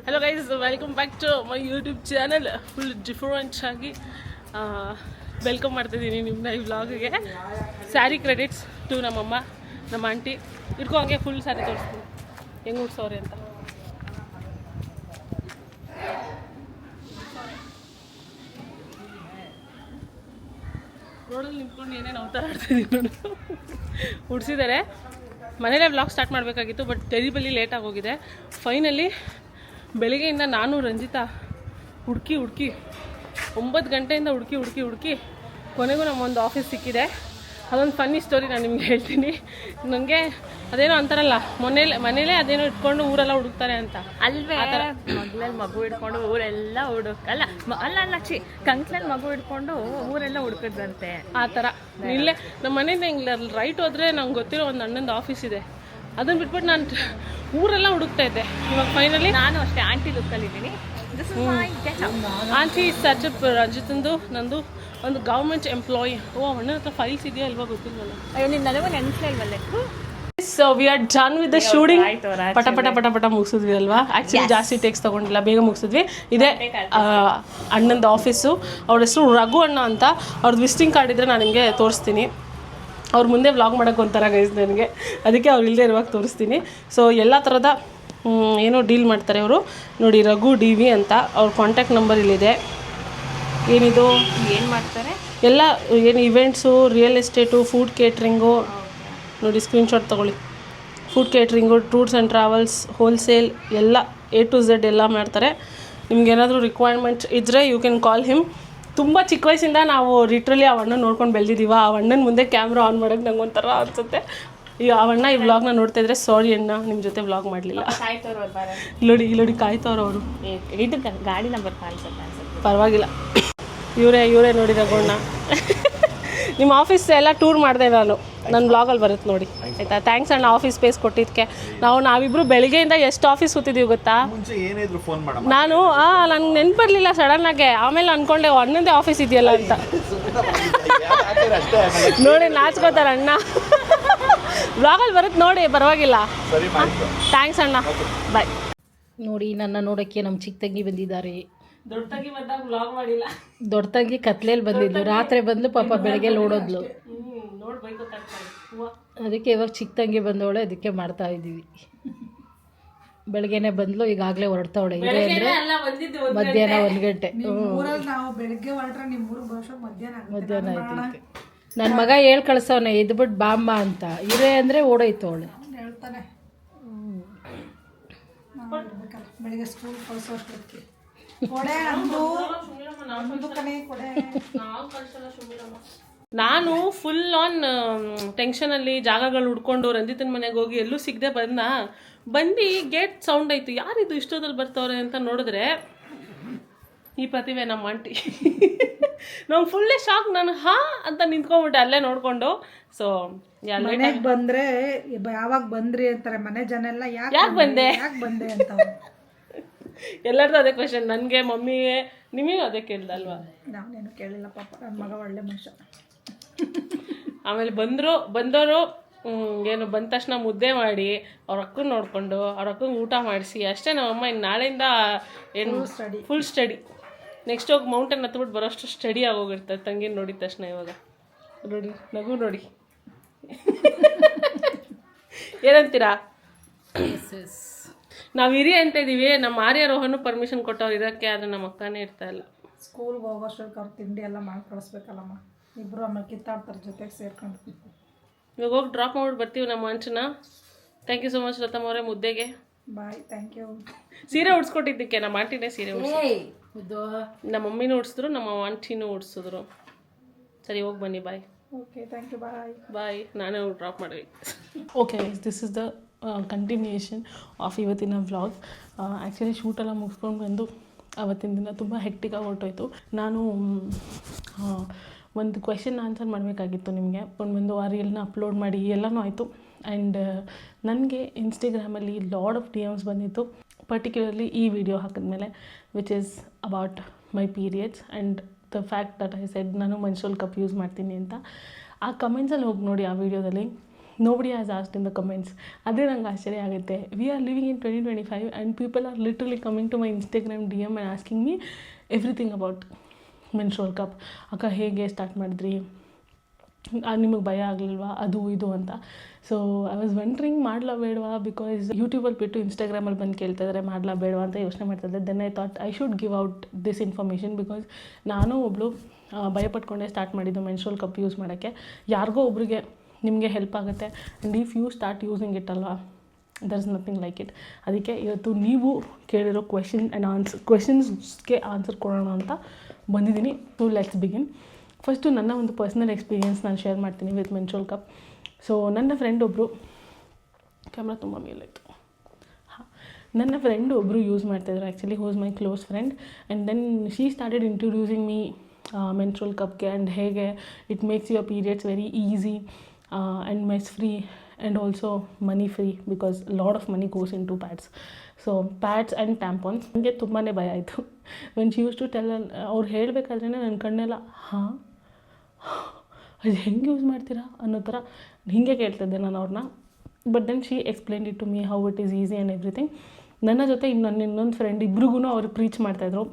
Hello guys, welcome back to my YouTube channel. Full different ಆಗಿ welcome ಮಾಡ್ತಿದ್ದೀನಿ ನಿಮ್ಮನ್ನ ಈ ವ್ಲಾಗ್ಗೆ. ಸ್ಯಾರಿ ಕ್ರೆಡಿಟ್ಸ್ ಟು ನಮ್ಮಮ್ಮ, ನಮ್ಮ ಆಂಟಿ. ಇಟ್ಕೋ ಹಂಗೆ ಫುಲ್ ಸ್ಯಾರಿ ತೋರಿಸ್ತೀನಿ ಹೆಂಗೆ ಉಡ್ಸೋರೆ ಅಂತ. ರೋಡಲ್ಲಿ ನಿಂತ್ಕೊಂಡು ಏನೇನು ಅವತಾರ ಆಡ್ತಿದ್ದೀನಿ ನೋಡು. ಉಡ್ಸಿದ್ದಾರೆ. ಮನೇಲೇ ವ್ಲಾಗ್ ಸ್ಟಾರ್ಟ್ ಮಾಡಬೇಕಾಗಿತ್ತು, ಬಟ್ ಟೆರಿಬಲಿ ಲೇಟಾಗಿ ಹೋಗಿದೆ. ಫೈನಲಿ ಬೆಳಿಗ್ಗೆಯಿಂದ ನಾನು ರಂಜಿತಾ ಹುಡುಕಿ 9 ಗಂಟೆಯಿಂದ ಹುಡುಕಿ ಕೊನೆಗೂ ನಮ್ಮೊಂದು ಆಫೀಸ್ ಸಿಕ್ಕಿದೆ. ಅದೊಂದು ಫನ್ನಿ ಸ್ಟೋರಿ ನಾನು ನಿಮ್ಗೆ ಹೇಳ್ತೀನಿ. ನನಗೆ ಅದೇನೋ ಅಂತಾರಲ್ಲ, ಮನೇಲೇ ಅದೇನೋ ಇಟ್ಕೊಂಡು ಊರೆಲ್ಲ ಹುಡುಕ್ತಾರೆ ಅಂತ. ಅಲ್ವೇ ಮಗ್ಳಲ್ಲಿ ಮಗು ಹಿಡ್ಕೊಂಡು ಊರೆಲ್ಲ ಅಲ್ಲ ಕಂಕ್ಲಲ್ಲಿ ಮಗು ಹಿಡ್ಕೊಂಡು ಊರೆಲ್ಲ ಹುಡುಕಿದ್ರಂತೆ. ಆ ಥರ ಇಲ್ಲೇ ನಮ್ಮ ಮನೆಯಿಂದ ಹಿಂಗೆ ರೈಟ್ ಹೋದರೆ ನಂಗೆ ಗೊತ್ತಿರೋ ಒಂದು ಅಣ್ಣಂದು ಆಫೀಸ್ ಇದೆ. ಅದನ್ನು ಬಿಟ್ಬಿಟ್ಟು ನಾನು ಊರೆಲ್ಲ ಹುಡುಕ್ತಾ ಇದ್ದೆ. ಇವಾಗ ಫೈನಲಿ ನಾನು ಅಷ್ಟೇ ಆಂಟಿ ಲುಕ್ಕಲ್ಲಿದ್ದೀನಿ. ಆಂಟಿ ಸಚಪ್ ರಂಜಿತಂದು ನಂದು ಒಂದು ಗೌರ್ಮೆಂಟ್ ಎಂಪ್ಲಾಯಿ. ಅಣ್ಣನ ಹತ್ರ ಫೈಲ್ಸ್ ಇದೆಯಾ ಇಲ್ವಾ ಗೊತ್ತಿಲ್ವಲ್ಲ. ಅಯ್ಯೋ ನಿನ್ನ ನನಗೂ ನೆನ್ಸ್ಲಿಲ್ವಲ್ಲ. So we are done with the shooting. ಪಟ ಮುಗಿಸಿದ್ವಿ ಅಲ್ವಾ. ಆ್ಯಕ್ಚುಲಿ ಜಾಸ್ತಿ ಟೇಕ್ಸ್ ತೊಗೊಂಡಿಲ್ಲ, ಬೇಗ ಮುಗಿಸಿದ್ವಿ. ಇದೇ ಅಣ್ಣಂದು ಆಫೀಸು. ಅವ್ರ ಹೆಸರು ರಘು ಅಣ್ಣ ಅಂತ. ಅವ್ರದ್ದು ವಿಸಿಟಿಂಗ್ ಕಾರ್ಡ್ ಇದ್ದರೆ ನಾನು ನಿಮಗೆ ತೋರಿಸ್ತೀನಿ. ಅವ್ರ ಮುಂದೆ ವ್ಲಾಗ್ ಮಾಡೋಕ್ಕೆ ಒಂಥರ ಗೈಸ್ ನನಗೆ, ಅದಕ್ಕೆ ಅವ್ರು ಇಲ್ಲದೆ ಇರುವಾಗ ತೋರಿಸ್ತೀನಿ. ಸೊ ಎಲ್ಲ ಥರದ ಏನೋ ಡೀಲ್ ಮಾಡ್ತಾರೆ ಅವರು. ನೋಡಿ, ರಘು DV ಅಂತ. ಅವ್ರ ಕಾಂಟ್ಯಾಕ್ಟ್ ನಂಬರ್ ಇಲ್ಲಿದೆ. ಏನಿದು ಏನು ಮಾಡ್ತಾರೆ ಎಲ್ಲ ಏನು events, real estate, food catering. ನೋಡಿ ಸ್ಕ್ರೀನ್ಶಾಟ್ ತೊಗೊಳ್ಳಿ. Food catering, tours and travels, wholesale ಎಲ್ಲ A to Z ಎಲ್ಲ ಮಾಡ್ತಾರೆ. ನಿಮ್ಗೇನಾದರೂ ರಿಕ್ವೈರ್ಮೆಂಟ್ ಇದ್ದರೆ ಯು ಕ್ಯಾನ್ ಕಾಲ್ ಹಿಮ್. ತುಂಬ ಚಿಕ್ಕ ವಯಸ್ಸಿಂದ ನಾವು ಲಿಟ್ರಲಿ ಆ ಅಣ್ಣನ ನೋಡ್ಕೊಂಡು ಬೆಳೆದಿದ್ದೀವ. ಆ ಅಣ್ಣನ ಮುಂದೆ ಕ್ಯಾಮ್ರಾ ಆನ್ ಮಾಡೋಕ್ಕೆ ನಂಗೆ ಒಂಥರ ಅನಿಸುತ್ತೆ. ಈಗ ಆ ಅಣ್ಣ ಈ ವ್ಲಾಗ್ನ ನೋಡ್ತಾ ಇದ್ರೆ ಸಾರಿ ಅಣ್ಣ, ನಿಮ್ಮ ಜೊತೆ ವ್ಲಾಗ್ ಮಾಡಲಿಲ್ಲ. ಇಲ್ಲೋಡಿ ಕಾಯ್ತವ್ರು ಅವರು. ಇದು ಗಾಡಿ ನಂಬರ್ ಕಾಣಿಸುತ್ತೆ ಅನ್ಸುತ್ತೆ. ಪರವಾಗಿಲ್ಲ, ಇವರೇ ನೋಡಿ ರಘುಣ್ಣ. ನಿಮ್ಮ ಆಫೀಸ್ ಎಲ್ಲ ಟೂರ್ ಮಾಡಿದೆ ನಾನು, ನನ್ನ ಬ್ಲಾಗಲ್ಲಿ ಬರುತ್ತೆ ನೋಡಿ ಆಯಿತಾ. ಥ್ಯಾಂಕ್ಸ್ ಅಣ್ಣ ಆಫೀಸ್ ಸ್ಪೇಸ್ ಕೊಟ್ಟಿದ್ದಕ್ಕೆ. ನಾವಿಬ್ಬರು ಬೆಳಿಗ್ಗೆಯಿಂದ ಎಷ್ಟು ಆಫೀಸ್ ಕೂತಿದ್ದೀವಿ ಗೊತ್ತಾ. ನಾನು ನಂಗೆ ನೆನ್ಪು ಬರಲಿಲ್ಲ ಸಡನ್ನಾಗೆ. ಆಮೇಲೆ ಅಂದ್ಕೊಂಡೆ ಅಣ್ಣಂದೇ ಆಫೀಸ್ ಇದೆಯಲ್ಲ ಅಂತ. ನೋಡಿ ನಾಚ್ಕೋತಾರೆ ಅಣ್ಣ. ಬ್ಲಾಗಲ್ಲಿ ಬರುತ್ತೆ ನೋಡಿ, ಪರವಾಗಿಲ್ಲ. ಥ್ಯಾಂಕ್ಸ್ ಅಣ್ಣ, ಬಾಯ್. ನೋಡಿ, ನನ್ನ ನೋಡೋಕ್ಕೆ ನಮ್ಮ ಚಿಕ್ಕ ತಂಗಿ ಬಂದಿದ್ದಾರೆ. ದೊಡ್ಡ ತಂಗಿ ಬಂದಾಗ ವ್ಲಾಗ್ ಮಾಡಿಲ್ಲ. ದೊಡ್ಡ ತಂಗಿ ಕತ್ಲೇಲಿ ಬಂದಿದ್ದು, ರಾತ್ರಿ ಬಂದು ಪಾಪ ಬೆಳಗ್ಗೆ ಓಡೋದ್ಲು. ಅದಕ್ಕೆ ಇವಾಗ ಚಿಕ್ಕ ತಂಗಿ ಬಂದವಳೆ, ಅದಕ್ಕೆ ಮಾಡ್ತಾ ಇದ್ದೀವಿ. ಬೆಳಗ್ಗೆನೆ ಬಂದ್ಲು, ಈಗಾಗಲೇ ಹೊರಡ್ತಾವಳೆ. ಇದೆ ಅಂದರೆ ಮಧ್ಯಾಹ್ನ 1 ಗಂಟೆ. ಮಧ್ಯಾಹ್ನ ಆಯ್ತು. ನನ್ನ ಮಗ ಹೇಳಿ ಕಳ್ಸವನೆ ಇದ್ಬಿಟ್ಟು ಬಾಮ್ಮ ಅಂತ. ಇರೇ ಅಂದರೆ ಓಡೋಯ್ತು ಅವಳು. ಬೆಳಿಗ್ಗೆ ಸ್ಕೂಲ್ ಕಳಿಸೋಷ್ಟೊತ್ತಿಗೆ ನಾನು ಫುಲ್ ಆನ್ ಟೆನ್ಷನಲ್ಲಿ ಜಾಗಗಳು ಹುಡ್ಕೊಂಡು ರಂಜಿತನ ಮನೆಗೆ ಹೋಗಿ ಎಲ್ಲೂ ಸಿಗದೆ ಬಂದು ಗೇಟ್ ಸೌಂಡ್ ಆಯಿತು. ಯಾರಿದು ಇಷ್ಟೊತ್ತಲ್ಲಿ ಬರ್ತವ್ರೆ ಅಂತ ನೋಡಿದ್ರೆ ಈ ಪ್ರತಿಭೆ ನಮ್ಮ ಆಂಟಿ. ನಾವು ಫುಲ್ಲೇ ಶಾಕ್. ನಾನು ಅಂತ ನಿಂತ್ಕೊಂಡ್ಬಿಟ್ಟೆ ಅಲ್ಲೇ ನೋಡಿಕೊಂಡು. ಸೊ ಮನೆಗೆ ಬಂದರೆ ಯಾವಾಗ ಬಂದ್ರಿ ಅಂತಾರೆ ಮನೆ ಜನ ಎಲ್ಲ. ಯಾಕೆ ಬಂದೆ ಅಂತ ಎಲ್ಲರದ್ದು ಅದೇ ಕ್ವೆಶನ್. ನನಗೆ, ಮಮ್ಮಿಗೆ, ನಿಮಗೂ ಅದೇ ಕೇಳ್ದಲ್ವಾ. ನಾನೇನು ಕೇಳಿಲ್ಲ ಪಾಪ, ನನ್ನ ಮಗ ಒಳ್ಳೆ ಮನುಷ್ಯ. ಆಮೇಲೆ ಬಂದವರು ಏನು ಬಂದ ತಕ್ಷಣ ಮುದ್ದೆ ಮಾಡಿ ಅವ್ರ ಅಕ್ಕನ ನೋಡಿಕೊಂಡು ಅವ್ರ ಅಕ್ಕಂಗೆ ಊಟ ಮಾಡಿಸಿ ಅಷ್ಟೇ. ನಮ್ಮಮ್ಮ ಇನ್ನು ನಾಳೆಯಿಂದ ಏನು ಫುಲ್ ಸ್ಟಡಿ. ನೆಕ್ಸ್ಟ್ ಹೋಗಿ ಮೌಂಟೇನ್ ಹತ್ಬಿಟ್ಟು ಬರೋಷ್ಟು ಸ್ಟಡಿ ಆಗೋಗಿರ್ತದೆ ತಂಗಿನ ನೋಡಿದ ತಕ್ಷಣ. ಇವಾಗ ನೋಡಿ ನಗು ನೋಡಿ. ಏನಂತೀರಾ? ನಾವು ಹಿರಿ ಅಂತ ಇದ್ದೀವಿ. ನಮ್ಮ ಆರ್ಯರೋಹನು ಪರ್ಮಿಷನ್ ಕೊಟ್ಟವ್ರು ಇರೋಕ್ಕೆ, ಆದರೆ ನಮ್ಮ ಅಕ್ಕನೇ ಇರ್ತಾ ಇಲ್ಲ. ಸ್ಕೂಲ್ಗೆ ಹೋಗೋಷ್ಟೊಳಗೆ ಅವ್ರು ತಿಂಡಿ ಎಲ್ಲ ಮಾಡಿ ಕಳಿಸ್ಬೇಕಲ್ಲಮ್ಮ. ಇಬ್ಬರು ಆಮೇಲೆ ಕಿತ್ತಾಡ್ತಾರೆ ಜೊತೆಗೆ ಸೇರ್ಕೊಂಡು. ಇವಾಗ ಹೋಗಿ ಡ್ರಾಪ್ ಮಾಡ್ಬಿಟ್ಟು ಬರ್ತೀವಿ ನಮ್ಮ ಅಂಚನ. ಥ್ಯಾಂಕ್ ಯು ಸೊ ಮಚ್ ಲತಮ್ಮ ಅವರೇ ಮುದ್ದೆಗೆ. ಬಾಯ್. Thank you. ಸೀರೆ ಉಡ್ಸ್ಕೊಟ್ಟಿದ್ದಕ್ಕೆ ನಮ್ಮ ಆಂಟಿನೇ ಸೀರೆ ನಮ್ಮ ಮಮ್ಮಿನೂ ಉಡ್ಸಿದ್ರು, ನಮ್ಮ ಆಂಟಿನೂ ಉಡ್ಸಿದ್ರು. ಸರಿ, ಹೋಗಿ ಬನ್ನಿ. Bye. Okay, thank you. Bye. ನಾನೇ ಡ್ರಾಪ್ ಮಾಡಿವಿ. Okay, this is the continuation of ಇವತ್ತಿನ ವ್ಲಾಗ್. ಆ್ಯಕ್ಚುಲಿ ಶೂಟೆಲ್ಲ ಮುಗಿಸ್ಕೊಂಡು ಬಂದು ಅವತ್ತಿನ ದಿನ ತುಂಬ ಹೆಕ್ಟಿಗಾಗಿ ಹೊರಟೋಯ್ತು. ನಾನು ಒಂದು ಕ್ವೆಶನ್ ಆನ್ಸರ್ ಮಾಡಬೇಕಾಗಿತ್ತು ನಿಮಗೆ. ಒಂದು ಆ ರೀಲ್ನ ಅಪ್ಲೋಡ್ ಮಾಡಿ ಎಲ್ಲನೂ ಆಯಿತು. ಆ್ಯಂಡ್ ನನಗೆ ಇನ್ಸ್ಟಾಗ್ರಾಮಲ್ಲಿ ಲಾಡ್ ಆಫ್ DMs ಬಂದಿತ್ತು, ಪರ್ಟಿಕ್ಯುಲರ್ಲಿ ಈ ವಿಡಿಯೋ ಹಾಕಿದ್ಮೇಲೆ, which is about my periods and the fact that I said ನಾನು ಮೆನ್ಸ್ಟ್ರುಯಲ್ ಕಪ್ ಯೂಸ್ ಮಾಡ್ತೀನಿ ಅಂತ. ಆ ಕಮೆಂಟ್ಸಲ್ಲಿ ಹೋಗಿ ನೋಡಿ ಆ ವಿಡಿಯೋದಲ್ಲಿ nobody has asked in the comments. ಅದೇ ನಂಗೆ ಆಶ್ಚರ್ಯ ಆಗುತ್ತೆ. We are living in 2025 and people are literally coming to my Instagram DM and asking me everything about menstrual cup. ಅಕ್ಕ ಹೇಗೆ ಸ್ಟಾರ್ಟ್ ಮಾಡಿದ್ರಿ, ನಿಮಗೆ ಭಯ ಆಗಲಿಲ್ವಾ, ಅದು ಇದು ಅಂತ. ಸೊ ಐ ವಾಸ್ ವಂಡ್ರಿಂಗ್ ಮಾಡಲಾ ಬೇಡವಾ, ಬಿಕಾಸ್ ಯೂಟ್ಯೂಬಲ್ಲಿ ಬಿಟ್ಟು ಇನ್ಸ್ಟಾಗ್ರಾಮಲ್ಲಿ ಬಂದು ಕೇಳ್ತಾ ಇದ್ದಾರೆ ಮಾಡಲಾ ಬೇಡವಾ ಅಂತ ಯೋಚನೆ ಮಾಡ್ತಾಯಿದ್ದೆ. Then I thought I should give out this information, because ನಾನು ಒಬ್ಬಳು ಭಯಪಟ್ಕೊಂಡೆ ಸ್ಟಾರ್ಟ್ ಮಾಡಿದ್ದು ಮೆನ್ಸ್ಟ್ರುವಲ್ ಕಪ್ ಯೂಸ್ ಮಾಡೋಕ್ಕೆ. ಯಾರಿಗೋ ಒಬ್ರಿಗೆ ನಿಮಗೆ ಹೆಲ್ಪ್ ಆಗುತ್ತೆ. And if you start using it ಅಲ್ವಾ, there is nothing like it. ಅದಕ್ಕೆ ಇವತ್ತು ನೀವು ಕೇಳಿರೋ ಕ್ವೆಶನ್ಸ್ಗೆ ಆನ್ಸರ್ ಕೊಡೋಣ ಅಂತ ಬಂದಿದ್ದೀನಿ. So let's begin. ಫಸ್ಟು ನನ್ನ ಒಂದು ಪರ್ಸ್ನಲ್ ಎಕ್ಸ್ಪೀರಿಯೆನ್ಸ್ ನಾನು ಶೇರ್ ಮಾಡ್ತೀನಿ ವಿತ್ ಮೆನ್ಸ್ಟ್ರುವಲ್ ಕಪ್. ಸೊ ನನ್ನ ಫ್ರೆಂಡ್ ಒಬ್ಬರು, ಕ್ಯಾಮ್ರಾ ತುಂಬ ಮೇಲಾಯಿತು, ನನ್ನ ಫ್ರೆಂಡ್ ಒಬ್ಬರು ಯೂಸ್ ಮಾಡ್ತಾಯಿದ್ರು. Actually who is my close friend. And then she started introducing me menstrual ಕಪ್ಗೆ, ಆ್ಯಂಡ್ ಹೇಗೆ it makes your periods very easy and mess free and also money free, because lot of money goes into pads. So pads and tampons ನನಗೆ ತುಂಬಾ ಭಯ ಆಯಿತು. When she use to tell, ಅವ್ರು ಹೇಳಬೇಕಾದ್ರೆ ನನ್ನ ಕಣ್ಣೆಲ್ಲ ಅದು ಹೆಂಗೆ ಯೂಸ್ ಮಾಡ್ತೀರಾ ಅನ್ನೋ ಥರ ಹೀಗೆ ಕೇಳ್ತಿದ್ದೆ ನಾನು ಅವ್ರನ್ನ. But then she explained it to me how it is easy and everything. ನನ್ನ ಜೊತೆ ಇನ್ನೊಂದು ಫ್ರೆಂಡ್ ಇಬ್ರಿಗೂ ಅವ್ರು ಪ್ರೀಚ್ ಮಾಡ್ತಾಯಿದ್ರು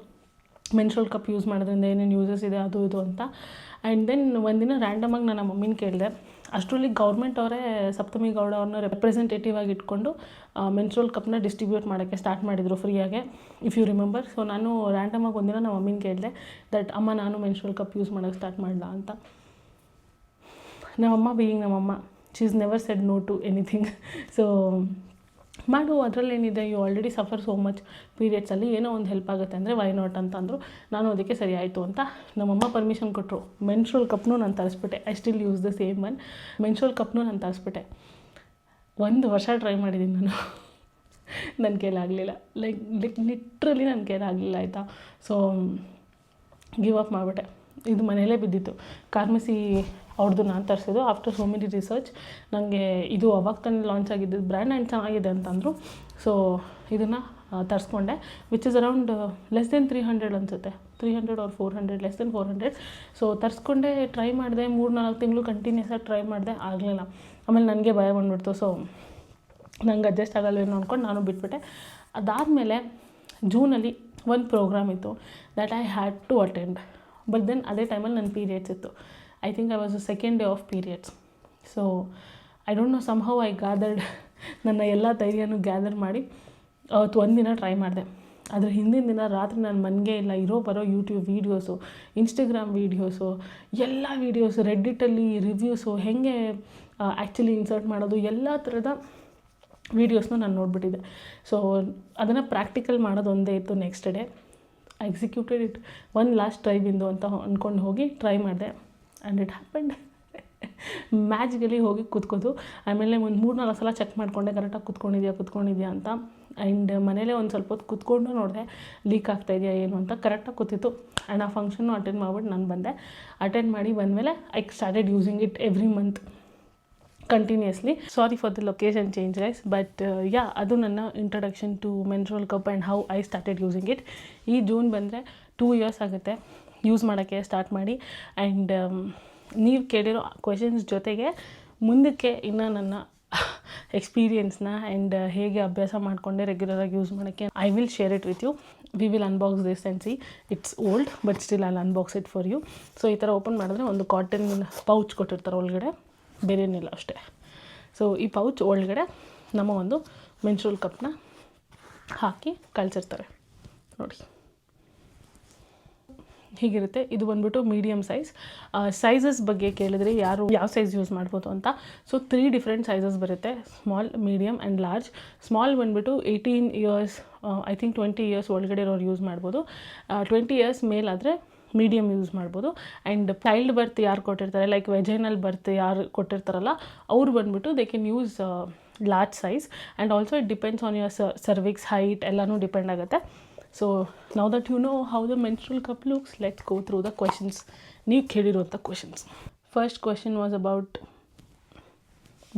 ಮೆನ್ಸ್ಟ್ರುವಲ್ ಕಪ್ ಯೂಸ್ ಮಾಡೋದ್ರಿಂದ ಏನೇನು ಯೂಸಸ್ ಇದೆ ಅದು ಇದು ಅಂತ. ಆ್ಯಂಡ್ ದೆನ್ ಒಂದಿನ ರ್ಯಾಂಡಮಾಗಿ ನಾನು ನಮ್ಮ ಮಮ್ಮಿನ ಕೇಳಿದೆ. ಅಷ್ಟರಲ್ಲಿ ಗೌರ್ಮೆಂಟ್ ಅವರೇ ಸಪ್ತಮಿ ಗೌಡ ಅವ್ರನ್ನ ರೆಪ್ರೆಸೆಂಟೇಟಿವ್ ಆಗಿ ಇಟ್ಕೊಂಡು ಮೆನ್ಸ್ಟ್ರುವಲ್ ಕಪ್ನ ಡಿಸ್ಟ್ರಿಬ್ಯೂಟ್ ಮಾಡೋಕ್ಕೆ ಸ್ಟಾರ್ಟ್ ಮಾಡಿದರು ಫ್ರೀಯಾಗೆ, ಇಫ್ ಯು ರಿಮೆಂಬರ್. ಸೊ ನಾನು ರ್ಯಾಂಡಮಾಗಿ ಒಂದಿನ ನಮ್ಮ ಮಮ್ಮಿನ ಕೇಳಿದೆ ದಟ್ ಅಮ್ಮ ನಾನು ಮೆನ್ಸ್ಟ್ರುವಲ್ ಕಪ್ ಯೂಸ್ ಮಾಡೋಕ್ಕೆ ಸ್ಟಾರ್ಟ್ ಮಾಡಲ ಅಂತ. ನಮ್ಮಮ್ಮ ಬೀಯಿಂಗ್ ನಮ್ಮಮ್ಮ, she is never said no to anything. So ಮಾಡು, ಅದರಲ್ಲೇನಿದೆ, you already suffer so much ಪೀರಿಯಡ್ಸಲ್ಲಿ, ಏನೋ ಒಂದು ಹೆಲ್ಪ್ ಆಗುತ್ತೆ ಅಂದರೆ ವೈ ನಾಟ್ ಅಂತಂದರು. ನಾನು ಅದಕ್ಕೆ ಸರಿ ಆಯಿತು ಅಂತ ನಮ್ಮಮ್ಮ ಪರ್ಮಿಷನ್ ಕೊಟ್ಟರು. ಮೆನ್ಸ್ಟ್ರುವಲ್ ಕಪ್ನೂ ನಾನು ತರಿಸ್ಬಿಟ್ಟೆ. I still use the same one. Menstrual ಕಪ್ನೂ ನಾನು ತರಿಸ್ಬಿಟ್ಟೆ. 1 ವರ್ಷ ಟ್ರೈ ಮಾಡಿದ್ದೀನಿ ನಾನು. ನನ್ನ ಕೈಲಾಗಲಿಲ್ಲ, ಲೈಕ್ ಲಿಟ್ರಲಿ ನನ್ನ ಕೈಲಾಗಲಿಲ್ಲ, ಆಯಿತಾ. ಸೊ ಗಿವ್ ಅಪ್ ಮಾಡಿಬಿಟ್ಟೆ. ಇದು ಮನೆಯಲ್ಲೇ ಬಿದ್ದಿತ್ತು. ಫಾರ್ಮಸಿ ಅವ್ರದ್ದು ನಾನು ತರಿಸಿದ್ದು. ಆಫ್ಟರ್ ಸೋ ಮೆನಿ ರಿಸರ್ಚ್ ನನಗೆ ಇದು ಅವಾಗ ತಾನೇ ಲಾಂಚ್ ಆಗಿದ್ದು ಬ್ರ್ಯಾಂಡ್ ಆ್ಯಂಡ್ ಚೆನ್ನಾಗಿದೆ ಅಂತಂದರು. ಸೊ ಇದನ್ನು ತರಿಸ್ಕೊಂಡೆ, which is around less than 300 ಅನಿಸುತ್ತೆ, 300 or 400, ಲೆಸ್ ದೆನ್ 400. ಸೊ ತರಿಸ್ಕೊಂಡೆ, ಟ್ರೈ ಮಾಡಿದೆ. 3-4 ತಿಂಗಳು ಕಂಟಿನ್ಯೂಸ್ ಆಗಿ ಟ್ರೈ ಮಾಡಿದೆ, ಆಗಲಿಲ್ಲ. ಆಮೇಲೆ ನನಗೆ ಭಯ ಬಂದುಬಿಡ್ತು. ಸೊ ನಂಗೆ ಅಡ್ಜಸ್ಟ್ ಆಗಲ್ವೇನೋ ಅಂದ್ಕೊಂಡು ನಾನು ಬಿಟ್ಬಿಟ್ಟೆ. ಅದಾದಮೇಲೆ ಜೂನಲ್ಲಿ ಒಂದು ಪ್ರೋಗ್ರಾಮ್ ಇತ್ತು that I had to attend. But then ಅದೇ ಟೈಮಲ್ಲಿ ನನ್ನ ಪೀರಿಯಡ್ಸ್ ಇತ್ತು. I think I was the second day of periods. So I don't know, somehow I gathered, ನನ್ನ ಎಲ್ಲ ಧೈರ್ಯನೂ ಗ್ಯಾದರ್ ಮಾಡಿ ಅವತ್ತು ಒಂದಿನ ಟ್ರೈ ಮಾಡಿದೆ. ಅದ್ರ ಹಿಂದಿನ ದಿನ ರಾತ್ರಿ ನಾನು ಮನೆಗೆ ಇಲ್ಲ, ಬರೋ ಯೂಟ್ಯೂಬ್ ವೀಡಿಯೋಸು, ಇನ್ಸ್ಟಾಗ್ರಾಮ್ ವೀಡಿಯೋಸು, ಎಲ್ಲ ವೀಡಿಯೋಸು, ರೆಡ್ಡಿಟಲ್ಲಿ ರಿವ್ಯೂಸು, ಹೇಗೆ ಆ್ಯಕ್ಚುಲಿ ಇನ್ಸರ್ಟ್ ಮಾಡೋದು, ಎಲ್ಲ ಥರದ ವೀಡಿಯೋಸ್ನ ನಾನು ನೋಡಿಬಿಟ್ಟಿದ್ದೆ. ಸೊ ಅದನ್ನು ಪ್ರಾಕ್ಟಿಕಲ್ ಮಾಡೋದು ಒಂದೇ ಇತ್ತು. Next day I executed it. ಒಂದು ಲಾಸ್ಟ್ ಟ್ರೈ ಬಿಂದು ಅಂತ ಅಂದ್ಕೊಂಡು ಹೋಗಿ ಟ್ರೈ ಮಾಡಿದೆ. And it happened. ಮ್ಯಾಜಿಕಲಿ ಹೋಗಿ ಕೂತ್ಕೋದು. ಆಮೇಲೆ ಒಂದು 3-4 ಸಲ ಚೆಕ್ ಮಾಡಿಕೊಂಡೆ ಕರೆಕ್ಟಾಗಿ ಕೂತ್ಕೊಂಡಿದ್ಯಾ ಅಂತ. ಆ್ಯಂಡ್ ಮನೇಲೇ ಒಂದು ಸ್ವಲ್ಪ ಹೊತ್ತು ಕೂತ್ಕೊಂಡು ನೋಡಿದೆ ಲೀಕ್ ಆಗ್ತಾಯಿದೆಯಾ ಏನು ಅಂತ. ಕರೆಕ್ಟಾಗಿ ಕೂತಿತ್ತು. ಆ್ಯಂಡ್ ಆ ಫಂಕ್ಷನ್ನು ಅಟೆಂಡ್ ಮಾಡಿಬಿಟ್ಟು ನಾನು ಬಂದೆ. ಅಟೆಂಡ್ ಮಾಡಿ ಬಂದಮೇಲೆ I started using it every month continuously. Sorry for the location change guys, but yeah, ಅದು ನನ್ನ introduction to menstrual cup and how I started using it. ಈ ಜೂನ್ ಬಂದರೆ 2 years ಆಗುತ್ತೆ ಯೂಸ್ ಮಾಡೋಕ್ಕೆ ಸ್ಟಾರ್ಟ್ ಮಾಡಿ. ಆ್ಯಂಡ್ ನೀವು ಕೇಳಿರೋ ಕ್ವೆಶನ್ಸ್ ಜೊತೆಗೆ ಮುಂದಕ್ಕೆ ಇನ್ನು ನನ್ನ ಎಕ್ಸ್ಪೀರಿಯೆನ್ಸ್ನ ಆ್ಯಂಡ್ ಹೇಗೆ ಅಭ್ಯಾಸ ಮಾಡಿಕೊಂಡೆ ರೆಗ್ಯುಲರಾಗಿ ಯೂಸ್ ಮಾಡೋಕ್ಕೆ I will share it with you. We will unbox this and see. It's old but still I unbox it for you. So ಈ ಥರ ಓಪನ್ ಮಾಡಿದ್ರೆ ಒಂದು ಕಾಟನ್ ಪೌಚ್ ಕೊಟ್ಟಿರ್ತಾರೆ ಒಳಗಡೆ, ಬೇರೇನಿಲ್ಲ ಅಷ್ಟೇ. ಸೊ ಈ ಪೌಚ್ ಒಳಗಡೆ ನಮ್ಮ ಒಂದು ಮೆನ್ಸ್ಟ್ರುವಲ್ ಕಪ್ನ ಹಾಕಿ ಕಳಿಸಿರ್ತಾರೆ ನೋಡಿ, ಹೀಗಿರುತ್ತೆ. ಇದು ಬಂದ್ಬಿಟ್ಟು ಮೀಡಿಯಮ್ ಸೈಜಸ್ ಬಗ್ಗೆ ಕೇಳಿದ್ರೆ ಯಾರು ಯಾವ ಸೈಜ್ ಯೂಸ್ ಮಾಡ್ಬೋದು ಅಂತ. ಸೊ 3 ಡಿಫ್ರೆಂಟ್ ಸೈಜಸ್ ಬರುತ್ತೆ, small, medium and large. Small ಬಂದುಬಿಟ್ಟು 18 years, ಐ ಥಿಂಕ್ 20 years ಒಳಗಡೆ ಇರೋರು ಯೂಸ್ ಮಾಡ್ಬೋದು. 20 years ಮೇಲಾದರೆ ಮೀಡಿಯಮ್ ಯೂಸ್ ಮಾಡ್ಬೋದು. ಆ್ಯಂಡ್ ಚೈಲ್ಡ್ ಬರ್ತ್ ಯಾರು ಕೊಟ್ಟಿರ್ತಾರೆ, ಲೈಕ್ ವೆಜೈನಲ್ ಬರ್ತ್ ಯಾರು ಕೊಟ್ಟಿರ್ತಾರಲ್ಲ, ಅವ್ರು ಬಂದುಬಿಟ್ಟು they can use large size. And also it depends on your cervix height, ಎಲ್ಲನೂ ಡಿಪೆಂಡ್ ಆಗುತ್ತೆ. So now that you know how the menstrual cup looks, let's go through the questions. ನೀವು ಕೇಳಿರುವಂಥ questions. First question was about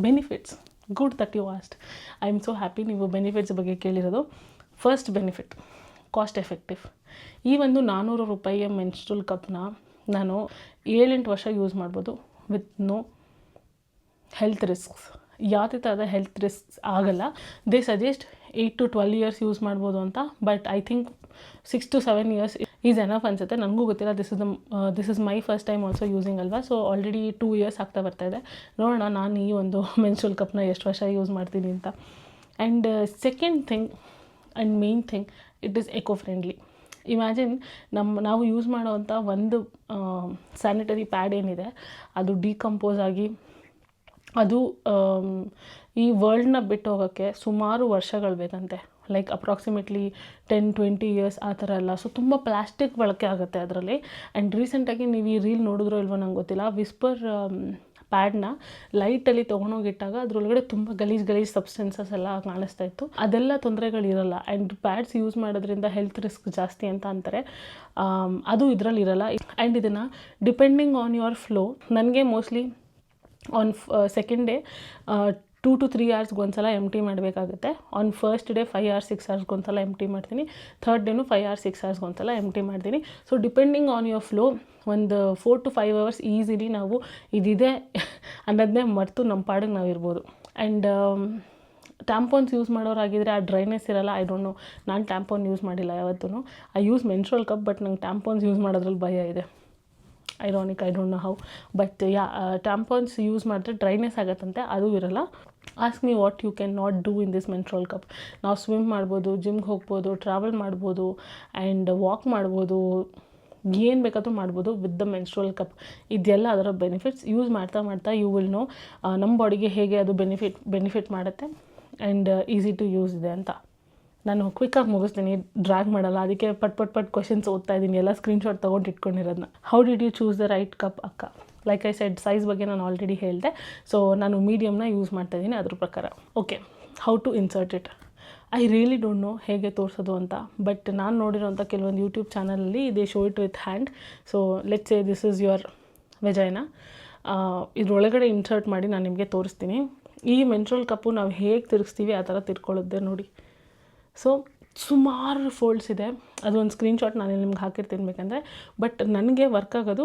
benefits. Good that you asked. I am so happy ನೀವು benefits ಬಗ್ಗೆ ಕೇಳಿರೋದು. First benefit, cost effective. ಈ ಒಂದು 400 ರೂಪಾಯಿಯ menstrual ಕಪ್ನ ನಾನು 7-8 ವರ್ಷ use ಮಾಡ್ಬೋದು ವಿತ್ ನೋ ಹೆಲ್ತ್ ರಿಸ್ಕ್ಸ್. ಯಾವುದೇ ಥರದ ಹೆಲ್ತ್ ರಿಸ್ಕ್ಸ್ ಆಗಲ್ಲ. They suggest 8 to 12 years use ಮಾಡ್ಬೋದು ಅಂತ, but I think 6 to 7 years is enough ಅನಿಸುತ್ತೆ. ನನಗೂ ಗೊತ್ತಿಲ್ಲ, this is my first time also using ಅಲ್ವಾ. ಸೊ ಆಲ್ರೆಡಿ 2 years ಆಗ್ತಾ ಬರ್ತಾಯಿದೆ. ನೋಡೋಣ ನಾನು ಈ ಒಂದು ಮೆನ್ಸ್ಟ್ರುಯಲ್ ಕಪ್ನ ಎಷ್ಟು ವರ್ಷ ಯೂಸ್ ಮಾಡ್ತೀನಿ ಅಂತ. And second thing and main thing, it is eco friendly. Imagine ನಾವು ಯೂಸ್ ಮಾಡೋವಂಥ ಒಂದು ಸ್ಯಾನಿಟರಿ ಪ್ಯಾಡ್ ಏನಿದೆ ಅದು ಡಿಕಂಪೋಸ್ ಆಗಿ ಅದು ಈ ವರ್ಲ್ಡ್ನ ಬಿಟ್ಟು ಹೋಗೋಕ್ಕೆ ಸುಮಾರು ವರ್ಷಗಳು ಬೇಕಂತೆ. ಲೈಕ್ ಅಪ್ರಾಕ್ಸಿಮೇಟ್ಲಿ 10-20 years ಆ ಥರ ಎಲ್ಲ. ಸೊ ತುಂಬ ಪ್ಲಾಸ್ಟಿಕ್ ಬಳಕೆ ಆಗುತ್ತೆ ಅದರಲ್ಲಿ. ಆ್ಯಂಡ್ ರೀಸೆಂಟಾಗಿ ನೀವು ಈ ರೀಲ್ ನೋಡಿದ್ರೋ ಇಲ್ವೋ ನಂಗೆ ಗೊತ್ತಿಲ್ಲ, ವಿಸ್ಪರ್ ಪ್ಯಾಡ್ನ ಲೈಟಲ್ಲಿ ತೊಗೊಂಡೋಗಿಟ್ಟಾಗ ಅದರೊಳಗಡೆ ತುಂಬ ಗಲೀಜು ಸಬ್ಸ್ಟೆನ್ಸಸ್ ಎಲ್ಲ ಕಾಣಿಸ್ತಾ ಇತ್ತು. ಅದೆಲ್ಲ ತೊಂದರೆಗಳಿರಲ್ಲ. ಆ್ಯಂಡ್ ಪ್ಯಾಡ್ಸ್ ಯೂಸ್ ಮಾಡೋದ್ರಿಂದ ಹೆಲ್ತ್ ರಿಸ್ಕ್ ಜಾಸ್ತಿ ಅಂತ ಅಂತಾರೆ, ಅದು ಇದರಲ್ಲಿರಲ್ಲ. ಆ್ಯಂಡ್ ಇದನ್ನು ಡಿಪೆಂಡಿಂಗ್ ಆನ್ ಯುವರ್ ಫ್ಲೋ, ನನಗೆ mostly on second day 2 to 3 hours ಒಂದ್ಸಲ ಎಂಟಿ ಮಾಡಬೇಕಾಗುತ್ತೆ. On first day 5 hours 6 hours ಒಂದ್ಸಲ ಎಂಟಿ ಮಾಡ್ತೀನಿ. ಥರ್ಡ್ ಡೇನು 5 hours 6 hours ಒಂದ್ಸಲ ಎಂಟಿ ಮಾಡ್ತೀನಿ. So depending on your flow ಒಂದು 4 to 5 hours ಈಸಿಲಿ ನಾವು ಇದಿದೆ ಅನ್ನೋದನ್ನೇ ಮರೆತು ನಮ್ಮ ಪಾಡಿಗೆ ನಾವು ಇರ್ಬೋದು. ಆ್ಯಂಡ್ ಟ್ಯಾಂಪಾನ್ಸ್ ಯೂಸ್ ಮಾಡೋರಾಗಿದ್ದರೆ ಆ ಡ್ರೈನೆಸ್ ಇರಲ್ಲ. ಐ ಡೋಂಟ್ ನೋ, ನಾನು ಟ್ಯಾಂಪಾನ್ ಯೂಸ್ ಮಾಡಿಲ್ಲ ಯಾವತ್ತೂ. I use menstrual cup, but ನಂಗೆ ಟ್ಯಾಂಪಾನ್ಸ್ ಯೂಸ್ ಮಾಡೋದ್ರಲ್ಲಿ ಭಯ ಇದೆ. Ironic, I don't know how, but tampons use ಮಾಡಿದ್ರೆ ಡ್ರೈನೆಸ್ ಆಗುತ್ತಂತೆ, ಅದು ಇರಲ್ಲ. Ask me what you can not do in this menstrual cup. ನಾವು ಸ್ವಿಮ್ ಮಾಡ್ಬೋದು, ಜಿಮ್ಗೆ ಹೋಗ್ಬೋದು, ಟ್ರಾವೆಲ್ ಮಾಡ್ಬೋದು, ಆ್ಯಂಡ್ ವಾಕ್ ಮಾಡ್ಬೋದು, ಏನು ಬೇಕಾದರೂ ಮಾಡ್ಬೋದು ವಿತ್ ದ ಮೆನ್ಸ್ಟ್ರುಯಲ್ ಕಪ್. ಇದೆಲ್ಲ ಅದರ ಬೆನಿಫಿಟ್ಸ್. ಯೂಸ್ ಮಾಡ್ತಾ ಯು ವಿಲ್ ನೋ ನಮ್ಮ ಬಾಡಿಗೆ ಹೇಗೆ ಅದು ಬೆನಿಫಿಟ್ ಮಾಡುತ್ತೆ ಆ್ಯಂಡ್ ಈಸಿ ಟು ಯೂಸ್ ಇದೆ ಅಂತ. ನಾನು ಕ್ವಿಕ್ಕಾಗಿ ಮುಗಿಸ್ತೀನಿ, ಡ್ರ್ಯಾಗ್ ಮಾಡಲ್ಲ. ಅದಕ್ಕೆ ಪಟ್ ಕ್ವಶನ್ಸ್ ಓದ್ತಾ ಇದ್ದೀನಿ, ಎಲ್ಲ ಸ್ಕ್ರೀನ್ಶಾಟ್ ತೊಗೊಂಡು ಇಟ್ಕೊಂಡಿರೋದನ್ನ. How did you choose the right cup ಅಕ್ಕ? ಲೈಕ್ ಐ ಸೆಡ್, ಸೈಜ್ ಬಗ್ಗೆ ನಾನು ಆಲ್ರೆಡಿ ಹೇಳಿದೆ. ಸೊ ನಾನು ಮೀಡಿಯಮ್ನ ಯೂಸ್ ಮಾಡ್ತಾಯಿದ್ದೀನಿ ಅದ್ರ ಪ್ರಕಾರ. Okay, how to insert it? I really don't know ಹೇಗೆ ತೋರಿಸೋದು ಅಂತ, ಬಟ್ ನಾನು ನೋಡಿರೋಂಥ ಕೆಲವೊಂದು ಯೂಟ್ಯೂಬ್ ಚಾನಲಲ್ಲಿ they show it with hand. So let's say this is your vagina. ಇದ್ರೊಳಗಡೆ ಇನ್ಸರ್ಟ್ ಮಾಡಿ ನಾನು ನಿಮಗೆ ತೋರಿಸ್ತೀನಿ. ಈ ಮೆನ್ಸ್ಟ್ರುಯಲ್ ಕಪ್ಪು ನಾವು ಹೇಗೆ ತಿರುಗಿಸ್ತೀವಿ ಆ ಥರ ತಿರ್ಕೊಳ್ಳುತ್ತೆ ನೋಡಿ. ಸೊ ಸುಮಾರು ಫೋಲ್ಡ್ಸ್ ಇದೆ, ಅದೊಂದು ಸ್ಕ್ರೀನ್ಶಾಟ್ ನಾನು ನಿಮ್ಗೆ ಹಾಕಿರ್ತೀನಿ ಬೇಕಂದರೆ. ಬಟ್ ನನಗೆ ವರ್ಕ್ ಆಗೋದು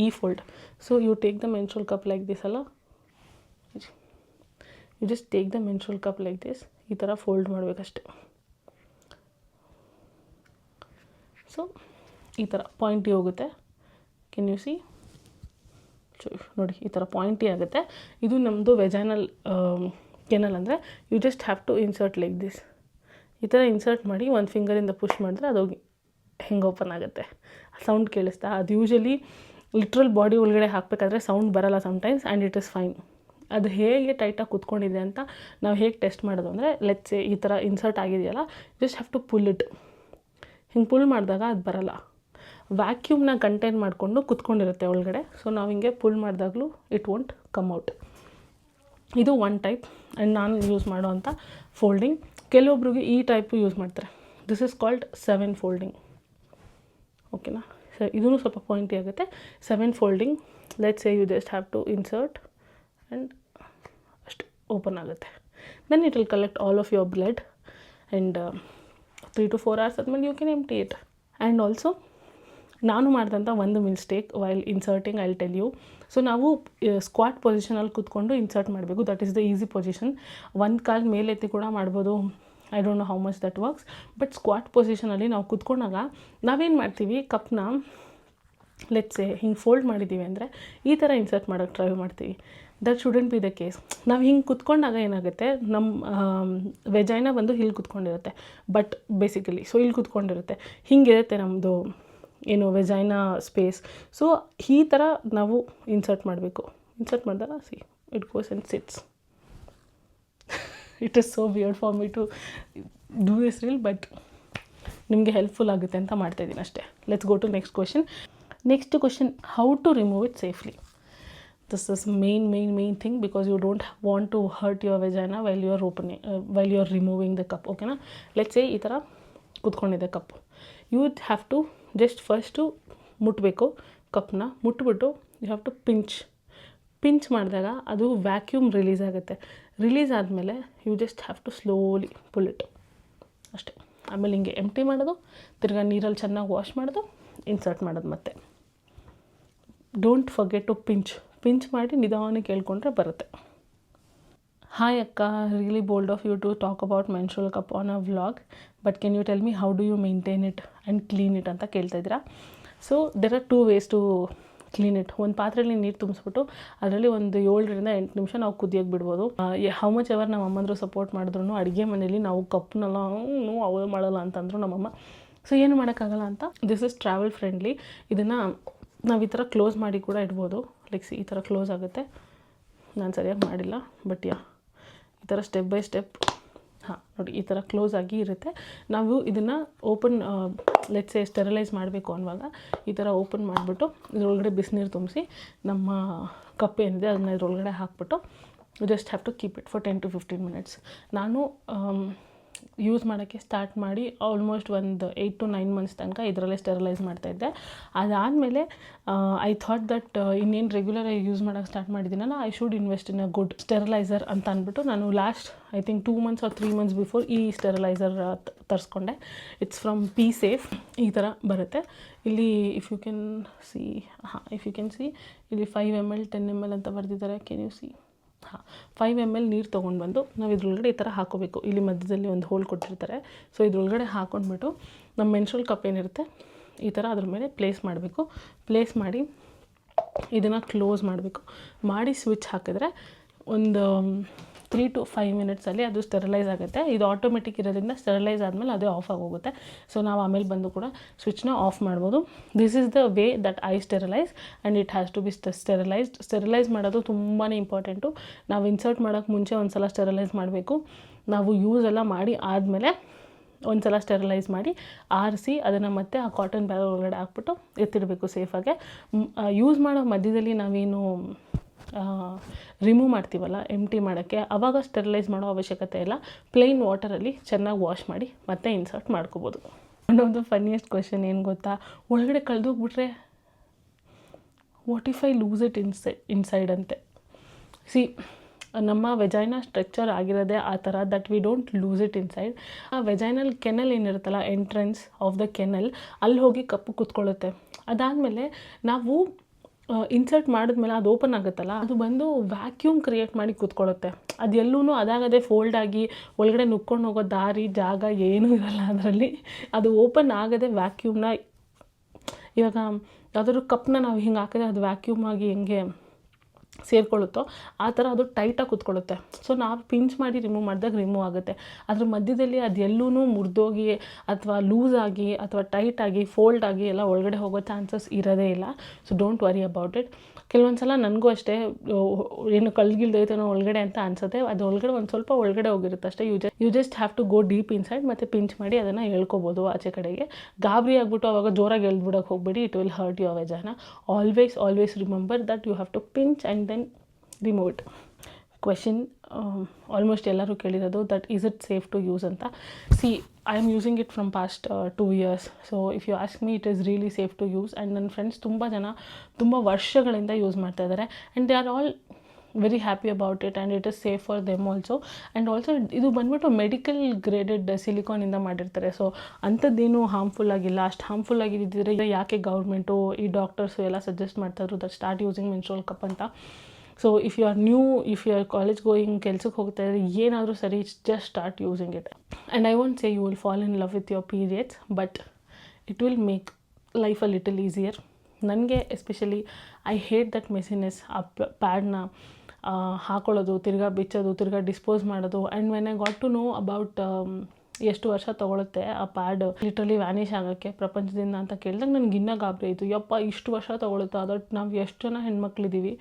ಈ fold. So you take the menstrual cup like this ಅಲ್ಲ, you just take the menstrual cup like this, ಈ ಥರ ಫೋಲ್ಡ್ ಮಾಡಬೇಕಷ್ಟೆ. ಸೊ ಈ ಥರ ಪಾಯಿಂಟಿ ಹೋಗುತ್ತೆ. Can you see? ನೋಡಿ, ಈ ಥರ ಪಾಯಿಂಟಿ ಆಗುತ್ತೆ. ಇದು ನಮ್ಮದು ವೆಜೈನಲ್ ಕೆನಲ್. ಅಂದರೆ you just have to insert like this. ಈ ಥರ ಇನ್ಸರ್ಟ್ ಮಾಡಿ ಒಂದು ಫಿಂಗರಿಂದ ಪುಷ್ ಮಾಡಿದ್ರೆ ಅದು ಹೆಂಗೆ ಓಪನ್ ಆಗುತ್ತೆ. ಸೌಂಡ್ ಕೇಳಿಸ್ತಾ? ಅದು ಯೂಶಲಿ ಲಿಟ್ರಲ್ ಬಾಡಿ ಒಳಗಡೆ ಹಾಕಬೇಕಾದ್ರೆ ಸೌಂಡ್ ಬರಲ್ಲ sometimes, and it is fine. ಅದು ಹೇಗೆ ಟೈಟಾಗಿ ಕೂತ್ಕೊಂಡಿದೆ ಅಂತ ನಾವು ಹೇಗೆ ಟೆಸ್ಟ್ ಮಾಡೋದು ಅಂದರೆ, ಲೆಟ್ಸ್ ಈ ಥರ ಇನ್ಸರ್ಟ್ ಆಗಿದೆಯಲ್ಲ, just have to pull it. ಹಿಂಗೆ ಪುಲ್ ಮಾಡಿದಾಗ ಅದು ಬರಲ್ಲ. ವ್ಯಾಕ್ಯೂಮ್ನ ಕಂಟೈನ್ ಮಾಡಿಕೊಂಡು ಕೂತ್ಕೊಂಡಿರುತ್ತೆ ಒಳಗಡೆ. ಸೊ ನಾವು ಹಿಂಗೆ ಪುಲ್ ಮಾಡಿದಾಗಲೂ ಇಟ್ ವೋಂಟ್ ಕಮ್ ಔಟ್. ಇದು ಒನ್ ಟೈಪ್. ಆ್ಯಂಡ್ ನಾನು ಯೂಸ್ ಮಾಡೋವಂಥ ಫೋಲ್ಡಿಂಗ್. ಕೆಲವೊಬ್ರಿಗೆ ಈ ಟೈಪು ಯೂಸ್ ಮಾಡ್ತಾರೆ. This is called 7 folding. ಓಕೆನಾ? ಸೊ ಇದೂ ಸ್ವಲ್ಪ ಪಾಯಿಂಟಿ ಆಗುತ್ತೆ. 7 folding. Let's say you just have to insert and ಅಷ್ಟು ಓಪನ್ ಆಗುತ್ತೆ. Then it will collect all of your blood and 3 to 4 hours ಆದಮೇಲೆ you can empty it. And also ನಾನು ಮಾಡಿದಂಥ ಒಂದು mistake while inserting I will tell you. So ನಾವು squat ಪೊಸಿಷನಲ್ಲಿ ಕೂತ್ಕೊಂಡು insert ಮಾಡಬೇಕು. That is the easy position. ಒಂದು ಕಾಲು ಮೇಲೆತ್ತಿ ಕೂಡ ಮಾಡ್ಬೋದು. I don't know how much that works. But squat ಪೊಸಿಷನಲ್ಲಿ ನಾವು ಕೂತ್ಕೊಂಡಾಗ ನಾವೇನು ಮಾಡ್ತೀವಿ, ಕಪ್ನ ಲೆಟ್ಸೆ ಹಿಂಗೆ ಫೋಲ್ಡ್ ಮಾಡಿದ್ದೀವಿ ಅಂದರೆ ಈ ಥರ ಇನ್ಸರ್ಟ್ ಮಾಡೋಕ್ಕೆ ಟ್ರೈ ಮಾಡ್ತೀವಿ. That shouldn't be the case. ನಾವು ಹಿಂಗೆ ಕೂತ್ಕೊಂಡಾಗ ಏನಾಗುತ್ತೆ, ನಮ್ಮ ವೆಜೈನ ಬಂದು ಇಲ್ಲಿ ಕೂತ್ಕೊಂಡಿರುತ್ತೆ, ಬಟ್ ಬೇಸಿಕಲಿ ಸೊ ಇಲ್ಲಿ ಕೂತ್ಕೊಂಡಿರುತ್ತೆ, ಹಿಂಗಿರುತ್ತೆ ನಮ್ಮದು ಏನು ವೆಜೈನ ಸ್ಪೇಸ್. ಸೊ ಈ ಥರ ನಾವು ಇನ್ಸರ್ಟ್ ಮಾಡಬೇಕು. ಇನ್ಸರ್ಟ್ ಮಾಡಿದಾಗ see it goes and sits. It is so weird for me to do this reel, but ನಿಮಗೆ ಹೆಲ್ಪ್ಫುಲ್ ಆಗುತ್ತೆ ಅಂತ ಮಾಡ್ತಾಯಿದ್ದೀನಿ ಅಷ್ಟೇ. Let's go to next question. Next question, how to remove it safely? This is main thing, because you don't want to hurt your vagina while you are removing the cup. Okay na? Let's say ಈ ಥರ ಕೂತ್ಕೊಂಡಿದೆ cup. You have to just first ಮುಟ್ಟಬೇಕು ಕಪ್ನ. ಮುಟ್ಬಿಟ್ಟು you have to pinch ಮಾಡಿದಾಗ ಅದು vacuum release ಆಗುತ್ತೆ. Release ಆದಮೇಲೆ you just have to slowly pull it ಅಷ್ಟೇ. ಆಮೇಲೆ ಹಿಂಗೆ ಎಂಟಿ ಮಾಡೋದು, ತಿರ್ಗಾ ನೀರಲ್ಲಿ ಚೆನ್ನಾಗಿ ವಾಶ್ ಮಾಡೋದು, ಇನ್ಸರ್ಟ್ ಮಾಡೋದು ಮತ್ತೆ. ಡೋಂಟ್ ಫರ್ಗೆಟ್ ಟು ಪಿಂಚ್ ಮಾಡಿ ನಿಧಾನಕ್ಕೆ ಹೇಳ್ಕೊಂಡ್ರೆ ಬರುತ್ತೆ. Hi Akka, really bold of you to talk about menstrual cup on a vlog, but can you tell me how do you maintain it and clean it ಅಂತ ಕೇಳ್ತಾ ಇದ್ದೀರಾ. So there are 2 ways to clean it. ಒಂದು ಪಾತ್ರೆಯಲ್ಲಿ ನೀರು ತುಂಬಿಸ್ಬಿಟ್ಟು ಅದರಲ್ಲಿ ಒಂದು 7 ರಿಂದ 8 ನಿಮಿಷ ನಾವು ಕುದಿಯೋಕ್ಕೆ ಬಿಡ್ಬೋದು. ಹೌ ಮಚ್ ಎವರ್ ನಮ್ಮ ಅಮ್ಮಂದರು ಸಪೋರ್ಟ್ ಮಾಡಿದ್ರು ಅಡುಗೆ ಮನೇಲಿ ನಾವು ಕಪ್ನೆಲ್ಲ ಅವಳು ಮಾಡಲ್ಲ ಅಂತಂದರು ನಮ್ಮಮ್ಮ. ಸೊ ಏನು ಮಾಡೋಕ್ಕಾಗಲ್ಲ ಅಂತ ದಿಸ್ ಇಸ್ ಟ್ರಾವೆಲ್ ಫ್ರೆಂಡ್ಲಿ. ಇದನ್ನು ನಾವು ಈ ಥರ ಕ್ಲೋಸ್ ಮಾಡಿ ಕೂಡ ಇಡ್ಬೋದು. ಲೈಕ್ ಈ ಥರ ಕ್ಲೋಸ್ ಆಗುತ್ತೆ. ನಾನು ಸರಿಯಾಗಿ ಮಾಡಿಲ್ಲ, ಬಟ್ ಈ ಥರ ಸ್ಟೆಪ್ ಬೈ ಸ್ಟೆಪ್ ನೋಡಿ ಈ ಥರ ಕ್ಲೋಸ್ ಆಗಿ ಇರುತ್ತೆ. ನಾವು ಇದನ್ನು ಓಪನ್ ಲೆಟ್ಸೆ ಸ್ಟೆರಿಲೈಸ್ ಮಾಡಬೇಕು ಅನ್ನುವಾಗ ಈ ಥರ ಓಪನ್ ಮಾಡಿಬಿಟ್ಟು ಇದರೊಳಗಡೆ ಬಿಸಿನೀರು ತುಂಬಿಸಿ ನಮ್ಮ ಕಪ್ ಏನಿದೆ ಅದನ್ನ ಇದರೊಳಗಡೆ ಹಾಕ್ಬಿಟ್ಟು just have to keep it for 10 to 15 minutes. ನಾನು ಯೂಸ್ ಮಾಡೋಕ್ಕೆ ಸ್ಟಾರ್ಟ್ ಮಾಡಿ ಆಲ್ಮೋಸ್ಟ್ ಒಂದು 8 to 9 months ತನಕ ಇದರಲ್ಲೇ ಸ್ಟೆರಿಲೈಸ್ ಮಾಡ್ತಾಯಿದ್ದೆ. ಅದಾದಮೇಲೆ ಐ ಥಾಟ್ ದಟ್ ಇನ್ನೇನು ರೆಗ್ಯುಲರಾಗಿ ಯೂಸ್ ಮಾಡೋಕ್ಕೆ ಸ್ಟಾರ್ಟ್ ಮಾಡಿದ್ದೀನಲ್ಲ, I should invest in a good steriliser ಅಂತ ಅಂದ್ಬಿಟ್ಟು ನಾನು last I think 2 months or 3 months before ಈ ಸ್ಟೆರಿಲೈಸರ್ ತರಿಸ್ಕೊಂಡೆ. It's from Pee Safe. ಈ ಥರ ಬರುತ್ತೆ. ಇಲ್ಲಿ ಇಫ್ ಯು ಕ್ಯಾನ್ ಸಿ ಇಲ್ಲಿ 5 ml 10 ml ಅಂತ ಬರೆದಿದ್ದಾರೆ. Can U C? 5 ml ನೀರು ತೊಗೊಂಡು ಬಂದು ನಾವು ಇದ್ರೊಳಗಡೆ ಈ ಥರ ಹಾಕೋಬೇಕು. ಇಲ್ಲಿ ಮಧ್ಯದಲ್ಲಿ ಒಂದು ಹೋಲ್ ಕೊಟ್ಟಿರ್ತಾರೆ. ಸೊ ಇದ್ರೊಳಗಡೆ ಹಾಕೊಂಡ್ಬಿಟ್ಟು ನಮ್ಮ ಮೆನ್ಸ್ಟ್ರುಯಲ್ ಕಪ್ ಏನಿರುತ್ತೆ ಈ ಥರ ಅದ್ರ ಮೇಲೆ ಪ್ಲೇಸ್ ಮಾಡಬೇಕು. ಪ್ಲೇಸ್ ಮಾಡಿ ಇದನ್ನು ಕ್ಲೋಸ್ ಮಾಡಬೇಕು. ಮಾಡಿ ಸ್ವಿಚ್ ಹಾಕಿದ್ರೆ ಒಂದು 3 to 5 minutes ಅದು ಸ್ಟೆರಿಲೈಸ್ ಆಗುತ್ತೆ. ಇದು ಆಟೋಮೆಟಿಕ್ ಇರೋದ್ರಿಂದ ಸ್ಟೆರಿಲೈಸ್ ಆದಮೇಲೆ ಅದೇ ಆಫ್ ಆಗೋಗುತ್ತೆ. ಸೊ ನಾವು ಆಮೇಲೆ ಬಂದು ಕೂಡ ಸ್ವಿಚ್ನ ಆಫ್ ಮಾಡ್ಬೋದು. This is the way that I sterilize and it has to be sterilized. Sterilize ಮಾಡೋದು ತುಂಬಾ ಇಂಪಾರ್ಟೆಂಟು. ನಾವು ಇನ್ಸರ್ಟ್ ಮಾಡೋಕ್ಕೆ ಮುಂಚೆ ಒಂದು ಸಲ ಸ್ಟೆರಿಲೈಸ್ ಮಾಡಬೇಕು. ನಾವು ಯೂಸ್ ಎಲ್ಲ ಮಾಡಿ ಆದಮೇಲೆ ಒಂದು ಸಲ ಸ್ಟೆರಿಲೈಸ್ ಮಾಡಿ ಆರಿಸಿ ಅದನ್ನು ಮತ್ತೆ ಆ ಕಾಟನ್ ಬ್ಯಾಗ್ ಒಳಗಡೆ ಹಾಕ್ಬಿಟ್ಟು ಎತ್ತಿಡಬೇಕು ಸೇಫಾಗೆ. ಯೂಸ್ ಮಾಡೋ ಮಧ್ಯದಲ್ಲಿ ನಾವೇನು ರಿಮೂವ್ ಮಾಡ್ತೀವಲ್ಲ ಎಂಟಿ ಮಾಡೋಕ್ಕೆ, ಆವಾಗ ಸ್ಟೆರಿಲೈಸ್ ಮಾಡೋ ಅವಶ್ಯಕತೆ ಇಲ್ಲ. ಪ್ಲೇನ್ ವಾಟರಲ್ಲಿ ಚೆನ್ನಾಗಿ ವಾಶ್ ಮಾಡಿ ಮತ್ತೆ ಇನ್ಸರ್ಟ್ ಮಾಡ್ಕೋಬೋದು. ಒಂದು ಫನ್ನಿಯೆಸ್ಟ್ ಕ್ವೆಶನ್ ಏನು ಗೊತ್ತಾ, ಒಳಗಡೆ ಕಳೆದೋಗ್ಬಿಟ್ರೆ what if I lose it inside ಅಂತೆ. ಸಿ ನಮ್ಮ ವೆಜೈನಾ ಸ್ಟ್ರಕ್ಚರ್ ಆಗಿರೋದೇ ಆ ಥರ that we don't lose it inside. ಆ ವೆಜೈನಲ್ ಕೆನಲ್ ಏನಿರುತ್ತಲ್ಲ, ಎಂಟ್ರೆನ್ಸ್ ಆಫ್ ದ ಕೆನಲ್, ಅಲ್ಲಿ ಹೋಗಿ ಕಪ್ಪು ಕೂತ್ಕೊಳ್ಳುತ್ತೆ. ಅದಾದಮೇಲೆ ನಾವು ಇನ್ಸರ್ಟ್ ಮಾಡಿದ್ಮೇಲೆ ಅದು ಓಪನ್ ಆಗುತ್ತಲ್ಲ, ಅದು ಬಂದು ವ್ಯಾಕ್ಯೂಮ್ ಕ್ರಿಯೇಟ್ ಮಾಡಿ ಕೂತ್ಕೊಳ್ಳುತ್ತೆ. ಅದು ಎಲ್ಲೂ ಅದಾಗದೆ ಫೋಲ್ಡ್ ಆಗಿ ಒಳಗಡೆ ನುಕ್ಕೊಂಡು ಹೋಗೋ ದಾರಿ ಜಾಗ ಏನೂ ಇರಲ್ಲ ಅದರಲ್ಲಿ. ಅದು ಓಪನ್ ಆಗದೆ ವ್ಯಾಕ್ಯೂಮ್ನ, ಇವಾಗ ಯಾವುದಾದ್ರು ಕಪ್ನ ನಾವು ಹಿಂಗೆ ಹಾಕಿದ್ರೆ ಅದು ವ್ಯಾಕ್ಯೂಮ್ ಆಗಿ ಹೆಂಗೆ ಸೇರಿಕೊಳ್ಳುತ್ತೋ ಆ ಥರ ಅದು ಟೈಟಾಗಿ ಕೂತ್ಕೊಳ್ಳುತ್ತೆ. ಸೊ ನಾವು ಪಿಂಚ್ ಮಾಡಿ ರಿಮೂವ್ ಮಾಡಿದಾಗ ರಿಮೂವ್ ಆಗುತ್ತೆ. ಅದ್ರ ಮಧ್ಯದಲ್ಲಿ ಅದು ಎಲ್ಲೂ ಮುರಿದೋಗಿ ಅಥವಾ ಲೂಸ್ ಆಗಿ ಅಥವಾ ಟೈಟಾಗಿ ಫೋಲ್ಡ್ ಆಗಿ ಎಲ್ಲ ಒಳಗಡೆ ಹೋಗೋ ಚಾನ್ಸಸ್ ಇರೋದೇ ಇಲ್ಲ. So don't worry about it. ಕೆಲವೊಂದು ಸಲ ನನಗೂ ಅಷ್ಟೇ ಏನು ಕಳ್ಗಿಲ್ದೈತೇನೋ ಒಳಗಡೆ ಅಂತ ಅನಿಸುತ್ತೆ. ಅದು ಒಳಗಡೆ ಒಂದು ಸ್ವಲ್ಪ ಒಳಗಡೆ ಹೋಗಿರುತ್ತೆ ಅಷ್ಟೇ. You just have to go deep inside ಮತ್ತು ಪಿಂಚ್ ಮಾಡಿ ಅದನ್ನು ಹೇಳ್ಕೊಬೋದು ಆಚೆ ಕಡೆಗೆ. ಗಾಬರಿ ಆಗ್ಬಿಟ್ಟು ಅವಾಗ ಜೋರಾಗಿ ಎಳ್ಬಿಡೋಕ್ಕೆ ಹೋಗ್ಬೇಡಿ. It will hurt your vagina. Always remember that you have to pinch and then remove it. Question almost ಎಲ್ಲರೂ ಕೇಳಿರೋದು that is it safe to use ಅಂತ. See I am using it from past 2 years. So if you ask me it is really safe to use. And ನನ್ನ friends ತುಂಬ ಜನ ತುಂಬ ವರ್ಷಗಳಿಂದ use ಮಾಡ್ತಾ ಇದ್ದಾರೆ. And they are all very happy about it and it is safe for them also. And also ಇದು ಬಂದ್ಬಿಟ್ಟು medical graded ಸಿಲಿಕಾನಿಂದ ಮಾಡಿರ್ತಾರೆ. ಸೊ ಅಂಥದ್ದೇನು ಹಾರ್ಮ್ಫುಲ್ ಆಗಿಲ್ಲ. ಅಷ್ಟು ಹಾರ್ಮ್ಫುಲ್ ಆಗಿದ್ದಿದ್ರೆ ಯಾಕೆ ಗೌರ್ಮೆಂಟು ಈ ಡಾಕ್ಟರ್ಸು ಎಲ್ಲ ಸಜೆಸ್ಟ್ ಮಾಡ್ತಾಯಿದ್ರು that start using menstrual cup ಅಂತ. So if you are new, if you are college going, ಕೆಲ್ಸಕ್ಕೆ ಹೋಗ್ತಾ ಇದ್ರೆ ಏನಾದರೂ ಸರಿ, just start using it. And I won't say you will fall in love with your periods, but it will make life a little easier. ನನಗೆ especially I hate that messiness. ಆ ಪ್ಯಾಡ್ನ ಹಾಕೊಳ್ಳೋದು, ತಿರ್ಗಾ ಬಿಚ್ಚೋದು, ತಿರ್ಗಾ ಡಿಸ್ಪೋಸ್ ಮಾಡೋದು. And when I got to know about ಎಷ್ಟು ವರ್ಷ ತೊಗೊಳುತ್ತೆ ಆ ಪ್ಯಾಡ್ ಲಿಟ್ರಲಿ ವ್ಯಾನಿಷ್ ಆಗೋಕ್ಕೆ ಪ್ರಪಂಚದಿಂದ ಅಂತ ಕೇಳಿದಾಗ ನನಗೆ ಇನ್ನೂ ಗಾಬರಿ ಆಯಿತು. ಯಪ್ಪ ಇಷ್ಟು ವರ್ಷ ತೊಗೊಳುತ್ತಾ? ಅದಕ್ಕೆ ನಾವು ಎಷ್ಟು ಜನ ಹೆಣ್ಮಕ್ಳಿದ್ದೀವಿ,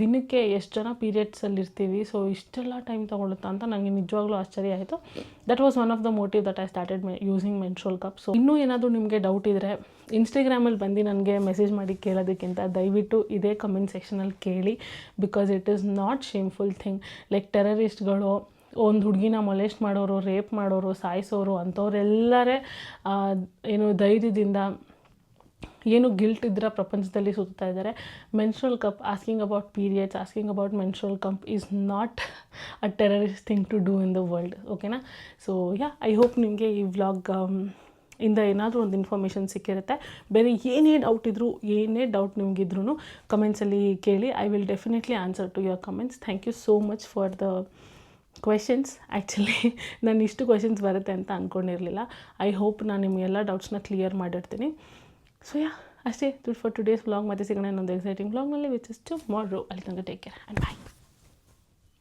ದಿನಕ್ಕೆ ಎಷ್ಟು ಜನ ಪೀರಿಯಡ್ಸಲ್ಲಿ ಇರ್ತೀವಿ, ಸೊ ಇಷ್ಟೆಲ್ಲ ಟೈಮ್ ತೊಗೊಳುತ್ತಾ ಅಂತ ನನಗೆ ನಿಜವಾಗ್ಲೂ ಆಶ್ಚರ್ಯ ಆಯಿತು. That was one of the motive that I started using menstrual cup. So ಇನ್ನೂ ಏನಾದರೂ ನಿಮಗೆ ಡೌಟ್ ಇದ್ದರೆ ಇನ್ಸ್ಟಾಗ್ರಾಮಲ್ಲಿ ಬಂದು ನನಗೆ ಮೆಸೇಜ್ ಮಾಡಿ ಕೇಳೋದಕ್ಕಿಂತ ದಯವಿಟ್ಟು ಇದೇ ಕಮೆಂಟ್ ಸೆಕ್ಷನಲ್ಲಿ ಕೇಳಿ. Because it is not shameful thing. Like ಟೆರರಿಸ್ಟ್ಗಳು, ಒಂದು ಹುಡುಗಿನ ಮೊಲೆಸ್ಟ್ ಮಾಡೋರು, ರೇಪ್ ಮಾಡೋರು, ಸಾಯಿಸೋರು ಅಂಥವ್ರೆಲ್ಲರೇ ಏನು ಧೈರ್ಯದಿಂದ ಏನು ಗಿಲ್ಟ್ ಇದ್ರೆ ಪ್ರಪಂಚದಲ್ಲಿ ಸುತ್ತಾ ಇದ್ದಾರೆ. Menstrual cup, asking about periods, asking about menstrual cup is not a terrorist thing to do in the world. ಓಕೆನಾ? ಸೊ ಐ ಹೋಪ್ ನಿಮಗೆ ಈ ವ್ಲಾಗ್ ಇಂದ ಏನಾದರೂ ಒಂದು ಇನ್ಫಾರ್ಮೇಷನ್ ಸಿಕ್ಕಿರುತ್ತೆ. ಬೇರೆ ಏನೇ ಡೌಟ್ ನಿಮಗಿದ್ರೂ ಕಮೆಂಟ್ಸಲ್ಲಿ ಕೇಳಿ. I will definitely answer to your comments. Thank you so much for the questions. Actually ನಾನು ಇಷ್ಟು ಕ್ವೆಶನ್ಸ್ ಬರುತ್ತೆ ಅಂತ ಅಂದ್ಕೊಂಡಿರಲಿಲ್ಲ. ಐ ಹೋಪ್ ನಾನು ನಿಮಗೆಲ್ಲ ಡೌಟ್ಸ್ನ ಕ್ಲಿಯರ್ ಮಾಡಿರ್ತೀನಿ. ಸೊ ಅಷ್ಟೇ ಫಾರ್ ಟುಡೇಸ್ ವ್ಲಾಗ್. ಮತ್ತೆ ಸಿಗೋಣ ಇನ್ನೊಂದು ಎಕ್ಸೈಟಿಂಗ್ ವ್ಲಾಗ್ನಲ್ಲಿ ವಿಚ್ ಇಸ್ ಟುಮಾರೋ. ಅಲ್ಲಿ ತನಕ ಟೇಕ್ ಕೇರ್ ಆ್ಯಂಡ್ ಬಾಯ್.